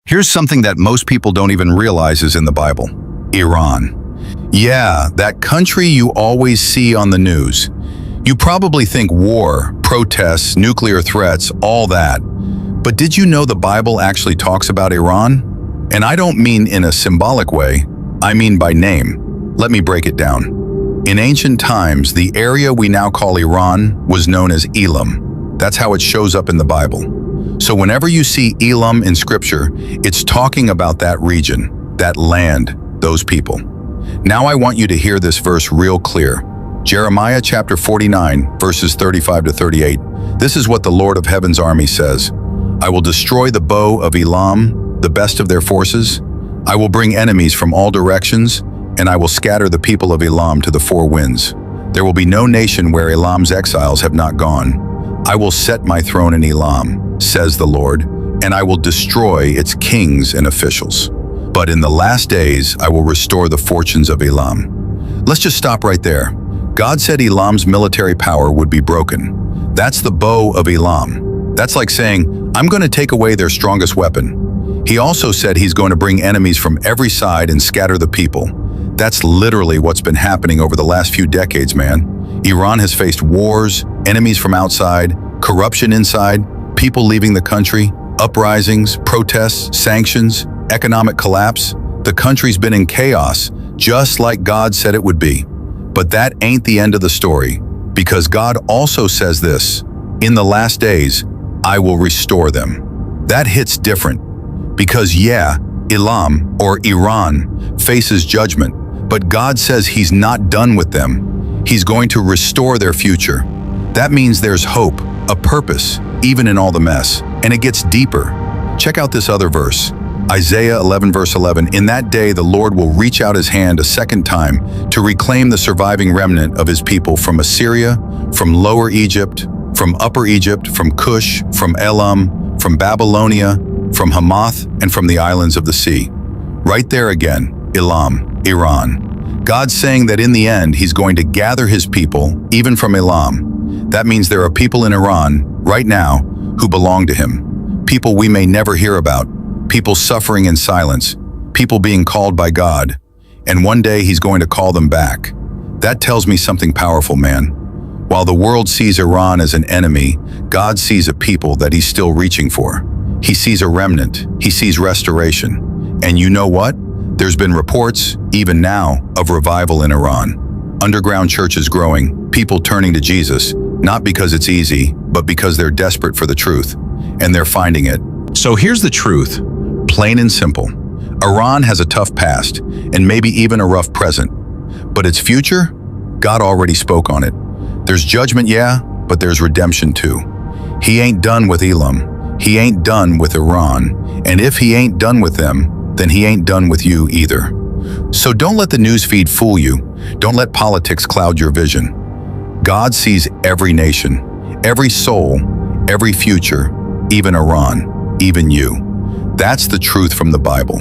Here's something that most people don't even realize is in the Bible. Iran. Yeah, that country you always see on the news. You probably think war, protests, nuclear threats, all that. But did you know the Bible actually talks about Iran? And I don't mean in a symbolic way, I mean by name. Let me break it down. In ancient times, the area we now call Iran was known as Elam. That's how it shows up in the Bible. So whenever you see Elam in Scripture, it's talking about that region, that land, those people. Now I want you to hear this verse real clear. Jeremiah chapter 49, verses 35 to 38. This is what the Lord of Heaven's army says. I will destroy the bow of Elam, the best of their forces. I will bring enemies from all directions, and I will scatter the people of Elam to the four winds. There will be no nation where Elam's exiles have not gone. I will set my throne in Elam, says the Lord, and I will destroy its kings and officials. But in the last days, I will restore the fortunes of Elam. Let's just stop right there. God said Elam's military power would be broken. That's the bow of Elam. That's like saying, I'm going to take away their strongest weapon. He also said he's going to bring enemies from every side and scatter the people. That's literally what's been happening over the last few decades, man. Iran has faced wars, enemies from outside, corruption inside, people leaving the country, uprisings, protests, sanctions, economic collapse. The country's been in chaos, just like God said it would be. But that ain't the end of the story, because God also says this, in the last days, I will restore them. That hits different, because yeah, Elam, or Iran, faces judgment, but God says he's not done with them. He's going to restore their future. That means there's hope, a purpose, even in all the mess, and it gets deeper. Check out this other verse. Isaiah 11 verse 11, in that day the Lord will reach out his hand a second time to reclaim the surviving remnant of his people from Assyria, from Lower Egypt, from Upper Egypt, from Cush, from Elam, from Babylonia, from Hamath, and from the islands of the sea. Right there again, Elam, Iran. God's saying that in the end, he's going to gather his people, even from Elam. That means there are people in Iran, right now, who belong to him. People we may never hear about. People suffering in silence. People being called by God. And one day he's going to call them back. That tells me something powerful, man. While the world sees Iran as an enemy, God sees a people that he's still reaching for. He sees a remnant. He sees restoration. And you know what? There's been reports, even now, of revival in Iran. Underground churches growing, people turning to Jesus, not because it's easy, but because they're desperate for the truth, and they're finding it. So here's the truth, plain and simple. Iran has a tough past, and maybe even a rough present. But its future? God already spoke on it. There's judgment, yeah, but there's redemption too. He ain't done with Elam. He ain't done with Iran. And if he ain't done with them, then he ain't done with you either. So don't let the news feed fool you. Don't let politics cloud your vision. God sees every nation, every soul, every future, even Iran, even you. That's the truth from the Bible.